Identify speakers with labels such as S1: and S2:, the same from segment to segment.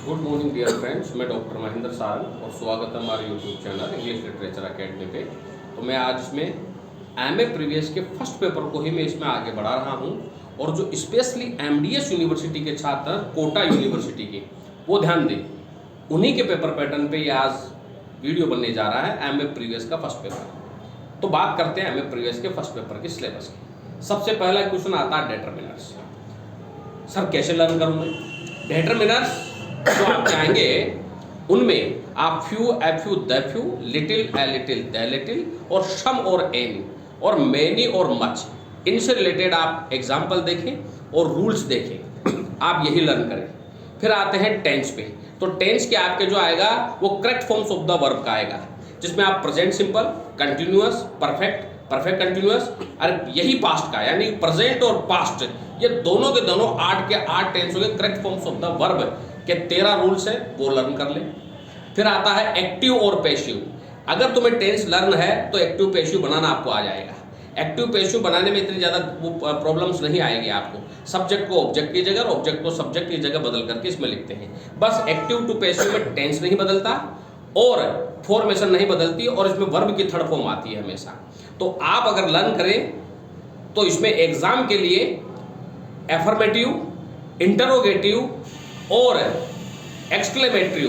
S1: Good morning dear friends, मैं doctor Mahendra Sarang और स्वागत है हमारे YouTube channel English literature academy पे। तो मैं आज इसमें एमए प्रीवियस के फर्स्ट पेपर को ही मैं इसमें आगे बढ़ा रहा हूं और जो स्पेशली एमडीएस यूनिवर्सिटी के छात्र कोटा यूनिवर्सिटी के वो ध्यान दें, उन्हीं के पेपर पैटर्न पे ये आज वीडियो बनने जा रहा है एमए प्रीवियस का फर्स्ट पेपर। तो बात करते हैं एमए प्रीवियस के फर्स्ट पेपर के सिलेबस की। सबसे पहला क्वेश्चन आता है डिटरमिनर्स। सर कैसे लर्न करूँगे? डिटरमिनर्स जो आप चाहेंगे उनमें आप few, a few, the few, little, a little, the little और सम और एनी और मैनी और मच, इनसे रिलेटेड आप एग्जाम्पल देखें और रूल्स देखें, आप यही लर्न करें। फिर आते हैं टेंस पे। तो टेंस के आपके जो आएगा वो correct forms of the verb का आएगा, जिसमें आप present simple, continuous, perfect, perfect continuous, और यही पास्ट का यानी प्रेजेंट और पास्ट, ये दोनों के दोनों 8 के 8 टेंस हो गए correct forms of the verb के 13 रूल्स है, वो लर्न कर ले। फिर आता है एक्टिव और पैसिव। अगर तुम्हें टेंस लर्न है तो एक्टिव पैसिव बनाना आपको आ जाएगा। एक्टिव पैसिव बनाने में इतनी ज़्यादा वो प्रॉब्लम्स नहीं आएगी आपको। सब्जेक्ट को ऑब्जेक्ट की जगह, ऑब्जेक्ट को सब्जेक्ट की जगह बदल करके इसमें लिखते हैं। बस एक्टिव टू पैसिव में टेंस नहीं बदलता और फॉर्मेशन नहीं बदलती और इसमें वर्ब की थर्ड फॉर्म आती है हमेशा। तो आप अगर लर्न करें तो इसमें एग्जाम के लिए एफर्मेटिव, इंटरोगेटिव और एक्सक्लेमेटरी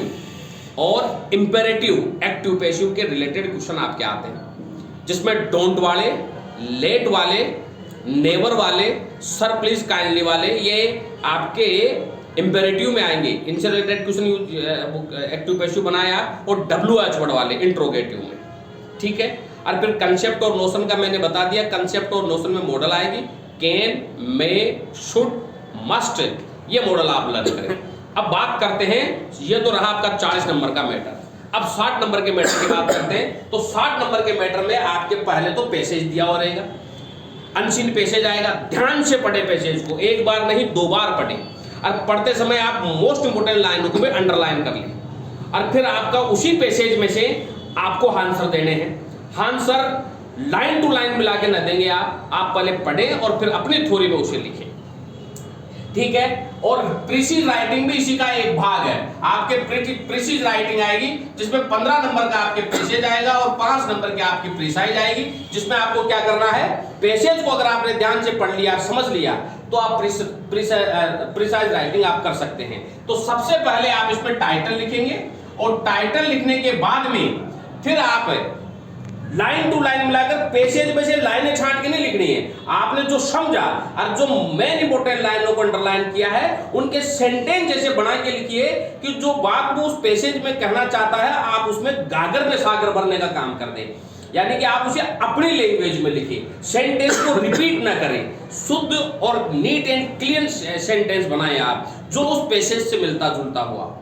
S1: और इंपेरेटिव एक्टिव पैसिव के रिलेटेड क्वेश्चन आपके आते हैं, जिसमें डोंट वाले, लेट वाले, नेवर वाले, सर प्लीज काइंडली वाले ये आपके इंपेरेटिव में आएंगे। इनसे रिलेटेड क्वेश्चन एक्टिव पैसिव बनाया और WH वर्ड वाले इंट्रोगेटिव में, ठीक है। और फिर कंसेप्ट और नोशन का मैंने बता दिया। कंसेप्ट और नोशन में मॉडल आएगी कैन, मे, शुड, मस्ट, ये मॉडल आप लर्न करें। अब बात करते हैं, ये तो रहा आपका 40 नंबर का मैटर। अब 60 नंबर के मैटर की बात करते हैं। तो 60 नंबर के मैटर में आपके पहले तो पैसेज दिया हुआ रहेगा, अनसीन पैसेज आएगा। ध्यान से पढ़े पैसेज को, एक बार नहीं 2 बार पढ़े, और पढ़ते समय आप मोस्ट इंपोर्टेंट लाइनों को भी अंडरलाइन कर लें। और फिर आपका उसी पैसेज में से आपको आंसर देने हैं। आंसर लाइन टू लाइन मिला के न देंगे आप पहले पढ़ें और फिर अपनी थ्योरी में उसे लिखें, ठीक है। और प्रीसीज राइटिंग भी इसी का एक भाग है। आपके प्रीसीज राइटिंग आएगी जिसमें 15 नंबर का आपके पैसेज आएगा और 5 नंबर के आपकी प्रीसाइज आएगी, जिसमें आपको क्या करना है, पैसेज को अगर आपने ध्यान से पढ़ लिया, समझ लिया, तो आप प्रीसाइज राइटिंग आप कर सकते हैं। तो सबसे पहले आप इसमें टाइटल लिखेंगे और टाइटल लिखने के बाद में फिर आप लाइन टू लाइन मिलाकर पैसेज में से लाइनें छांट के नहीं लिखनी है। आपने जो समझा और जो मेन इंपोर्टेंट लाइनों को अंडरलाइन किया है उनके सेंटेंस जैसे बना के लिखिए कि जो बात वो उस पैसेज में कहना चाहता है आप उसमें गागर में सागर भरने का काम कर दें। यानी कि आप उसे अपनी लैंग्वेज में लिखिए, सेंटेंस को रिपीट ना करें, शुद्ध और नीट एंड क्लियर सेंटेंस बनाएं आप जो उस पैसेज से मिलता जुलता हुआ।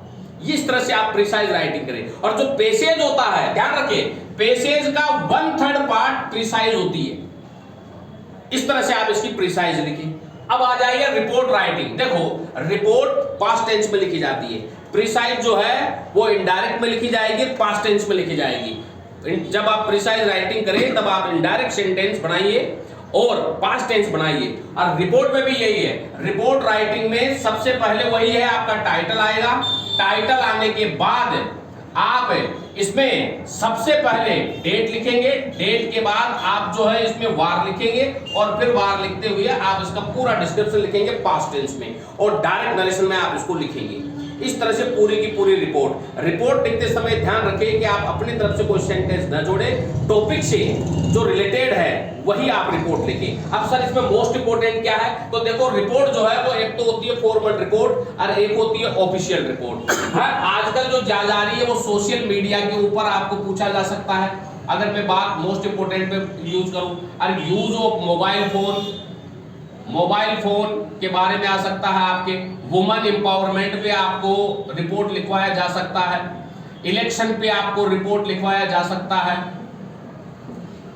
S1: इस तरह से आप प्रिसाइज राइटिंग करें। और जो पैसेज होता है, ध्यान रखिए, पैसेज का 1/3 पार्ट प्रिसाइज होती है। इस तरह से आप इसकी प्रिसाइज लिखिए। अब आ जाइए रिपोर्ट राइटिंग। देखो, रिपोर्ट पास्ट टेंस में लिखी जाती है, प्रिसाइज जो है वो इनडायरेक्ट में लिखी जाएगी, पास्ट टेंस में लिखी जाएगी। जब आप प्रिसाइज राइटिंग करें तब आप इनडायरेक्ट सेंटेंस बनाइए और पास्ट टेंस बनाइए। और रिपोर्ट में भी यही है। रिपोर्ट राइटिंग में सबसे पहले वही है, आपका टाइटल आएगा। टाइटल आने के बाद आप इसमें सबसे पहले डेट लिखेंगे, डेट के बाद आप जो है इसमें वार लिखेंगे और फिर वार लिखते हुए आप इसका पूरा डिस्क्रिप्शन लिखेंगे पास्ट टेंस में और डायरेक्ट नरेशन में आप इसको लिखेंगे। इस तरह से पूरी की पूरी रिपोर्ट लिखते समय ध्यान रखें कि आप अपनी तरफ से कोई सेंटेंस न जोड़े, टॉपिक से जो रिलेटेड है वही आप रिपोर्ट लिखें। अब सर इसमें मोस्ट इंपोर्टेंट क्या है? तो देखो, रिपोर्ट जो है वो एक तो होती है फॉर्मल रिपोर्ट और एक होती है ऑफिशियल रिपोर्ट। आजकल जो जा रही है वो सोशल मीडिया के ऊपर आपको पूछा जा सकता है। अगर मैं बात मोस्ट इंपोर्टेंट पे यूज करूं, और यूज ऑफ मोबाइल फोन के बारे में आ सकता है। आपके वुमेन एम्पावरमेंट पे आपको रिपोर्ट लिखवाया जा सकता है, इलेक्शन पे आपको रिपोर्ट लिखवाया जा सकता है।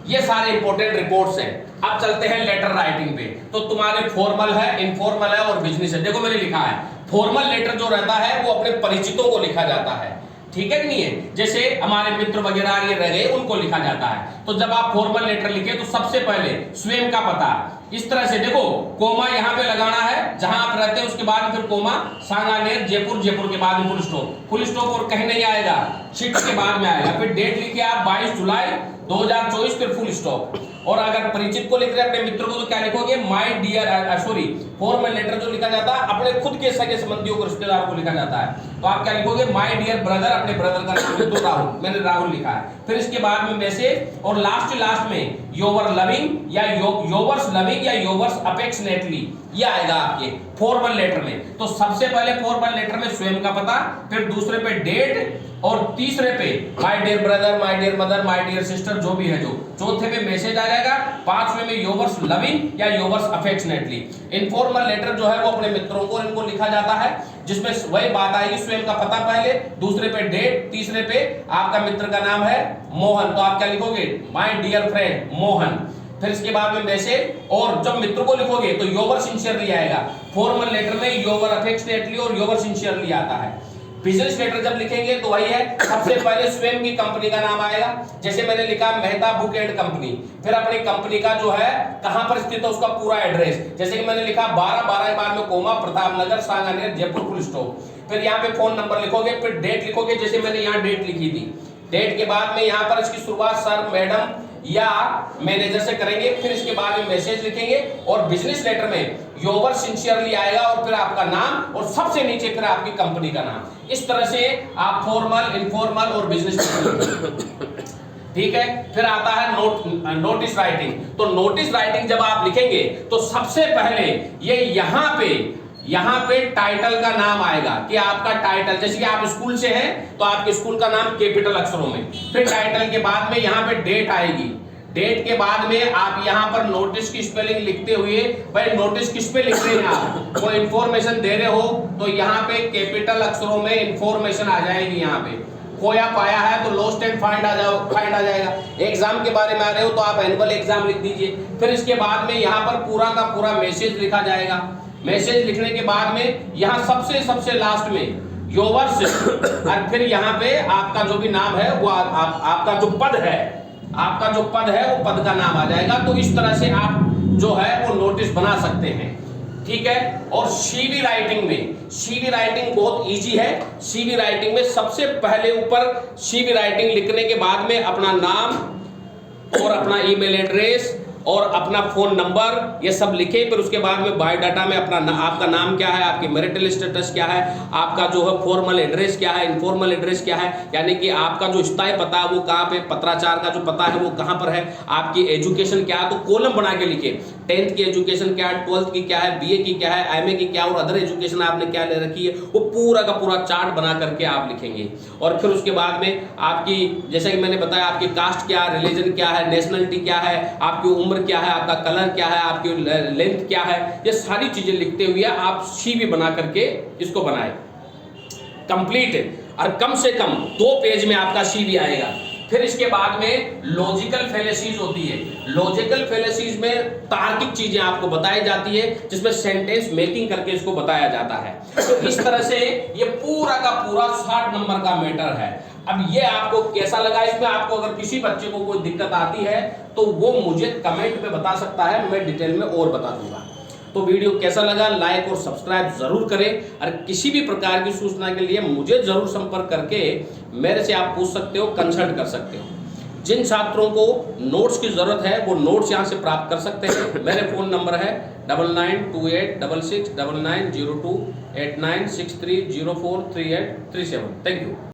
S1: ये सारे इंपॉर्टेंट रिपोर्ट्स हैं। अब चलते हैं लेटर राइटिंग पे। तो तुम्हारे फॉर्मल है, इनफॉर्मल है और बिजनेस है। देखो मैंने लिखा है, फॉर्मल लेटर जो रहता है वो अपने परिचितों को लिखा जाता है, ठीक है कि नहीं है? जैसे हमारे मित्र वगैरह ये रह गए, उनको लिखा जाता है। तो जब आप फॉर्मल लेटर लिखे तो सबसे पहले स्वयं का पता, इस तरह से देखो, कोमा यहाँ पे लगाना है जहां आप रहते हैं, उसके बाद फिर कोमा, सांगानेर जयपुर, जयपुर के बाद फुल स्टॉप और कहीं नहीं आएगा, शिफ्ट के बाद में आएगा। फिर डेट लिखिए आप 22 जुलाई 2024, फिर फुल स्टॉप। और अगर परिचित को लिख रहे हैं अपने मित्र को, तो क्या लिखोगे, my dear, sorry formal letter जो लिखा जाता है अपने खुद के सगे संबंधियों को, रिश्तेदार को लिखा जाता है, तो आप क्या लिखोगे, माय डियर ब्रदर, अपने ब्रदर का नाम लिख दो राहुल, मैंने राहुल लिखा है। फिर इसके बाद में मैसेज, और लास्ट में योवर लविंग या योवर्स लविंग या योवर्स अफेक्शनेटली, ये आएगा आपके फॉर्मल लेटर में। तो सबसे पहले फॉर्मल लेटर में स्वयं का पता, फिर दूसरे पे डेट, और तीसरे पे my dear brother, my dear mother, my dear sister, जो भी है जो, चौथे पे मैसेज आ जाएगा, पांचवें में योवर्स लविंग या योवर्स अफेक्शनेटली। इनफॉर्मल लेटर जो है वो अपने मित्रों को इनको लिखा जाता है, जिसमें वही बात आएगी, स्वयं का पता पहले, दूसरे पे डेट, तीसरे पे आपका मित्र का नाम है मोहन, तो आप क्या लिखोगे, माय डियर फ्रेंड मोहन। फिर इसके बाद में मैसेज, और जब मित्र को लिखोगे तो योवर सिंसियरली आएगा। फॉर्मल लेटर में योवर अफेक्शनेटली और योवर सिंसियरली आता है। बिजनेस लेटर जब लिखेंगे तो वही है, सबसे पहले स्वयं की कंपनी का नाम आएगा, जैसे मैंने लिखा मेहता बुक एंड कंपनी, फिर अपनी कंपनी का जो है कहां पर स्थित है उसका पूरा एड्रेस, जैसे कि मैंने लिखा 12 के बाद में coma, Pratap Nagar, Sanganer, Jaipur, full stop. फिर यहाँ पे फोन नंबर लिखोगे, फिर डेट लिखोगे, जैसे मैंने यहाँ डेट लिखी थी, डेट के बाद में यहाँ पर इसकी शुरुआत सर, मैडम या मैनेजर से करेंगे, फिर इसके बाद में मैसेज लिखेंगे, और बिजनेस लेटर में योवर सिंसियरली आएगा, और फिर आपका नाम, और सबसे नीचे फिर आपकी कंपनी का नाम। इस तरह से आप फॉर्मल, इनफॉर्मल और बिजनेस ठीक है। फिर आता है नोटिस राइटिंग। तो नोटिस राइटिंग जब आप लिखेंगे तो सबसे पहले ये यहाँ पे टाइटल का नाम आएगा, कि आपका टाइटल, जैसे कि आप स्कूल से हैं तो आपके स्कूल का नाम कैपिटल अक्षरों में, फिर टाइटल के बाद में यहाँ पे डेट आएगी, डेट के बाद में आप यहाँ पर नोटिस की स्पेलिंग लिखते हुए, भाई नोटिस किस पे लिख रहे हैं आप, वो इंफॉर्मेशन दे रहे हो तो यहाँ पे कैपिटल अक्षरों में इंफॉर्मेशन आ जाएगी। यहाँ पे खोया पाया है तो लॉस्ट एंड फाइंड आ जाएगा। एग्जाम के बारे में आ रहे हो तो आप एनुअल एग्जाम लिख दीजिए। फिर इसके बाद में यहाँ पर पूरा का पूरा मैसेज लिखा जाएगा। मैसेज लिखने के बाद में यहाँ सबसे लास्ट में योवर्स, और फिर यहाँ पे आपका जो भी नाम है वो आपका जो पद है वो पद का नाम आ जाएगा। तो इस तरह से आप जो है वो नोटिस बना सकते हैं, ठीक है। और सीवी राइटिंग बहुत इजी है। सीवी राइटिंग में सबसे पहले ऊपर सीवी राइटिंग लिखने के बाद में अपना नाम और अपना ईमेल एड्रेस और अपना फोन नंबर ये सब लिखे। फिर उसके बाद में बायोडाटा में आपका नाम क्या है, आपकी मैरिटल स्टेटस क्या है, आपका जो है फॉर्मल एड्रेस क्या है, इनफॉर्मल एड्रेस क्या है, यानी कि आपका जो स्थायी पता है वो कहाँ पे, पत्राचार का जो पता है वो कहाँ पर है, आपकी एजुकेशन क्या है, तो कॉलम बना के लिखे, 10th की एजुकेशन क्या है, 12th की क्या है, बीए की क्या है, एमए की क्या, और अदर एजुकेशन आपने क्या ले रखी है, वो पूरा का पूरा चार्ट बना करके आप लिखेंगे। और फिर उसके बाद में आपकी, जैसा कि मैंने बताया, आपकी कास्ट क्या है, रिलीजन क्या है, नेशनलिटी क्या है, आपकी उम्र क्या है, आपका कलर क्या है, आपकी लेंथ क्या है, ये सारी चीजें लिखते हुए आप सीवी बना करके इसको बनाए कंप्लीट। और कम से कम 2 पेज में आपका सीवी आएगा। फिर इसके बाद में लॉजिकल फैलेसीज होती है। लॉजिकल फैलेसीज में तार्किक चीजें आपको बताई जाती है, जिसमें सेंटेंस मेकिंग करके इसको बताया जाता है। तो इस तरह से ये पूरा का पूरा 60 नंबर का मैटर है। अब ये आपको कैसा लगा, इसमें आपको अगर किसी बच्चे को कोई दिक्कत आती है तो वो मुझे कमेंट में बता सकता है, मैं डिटेल में और बता दूंगा। तो वीडियो कैसा लगा, लाइक और सब्सक्राइब जरूर करें। और किसी भी प्रकार की सूचना के लिए मुझे जरूर संपर्क करके मेरे से आप पूछ सकते हो, कंसल्ट कर सकते हो। जिन छात्रों को नोट्स की जरूरत है वो नोट्स यहाँ से प्राप्त कर सकते हैं। मेरे फोन नंबर है 99286699028963043837। Thank you.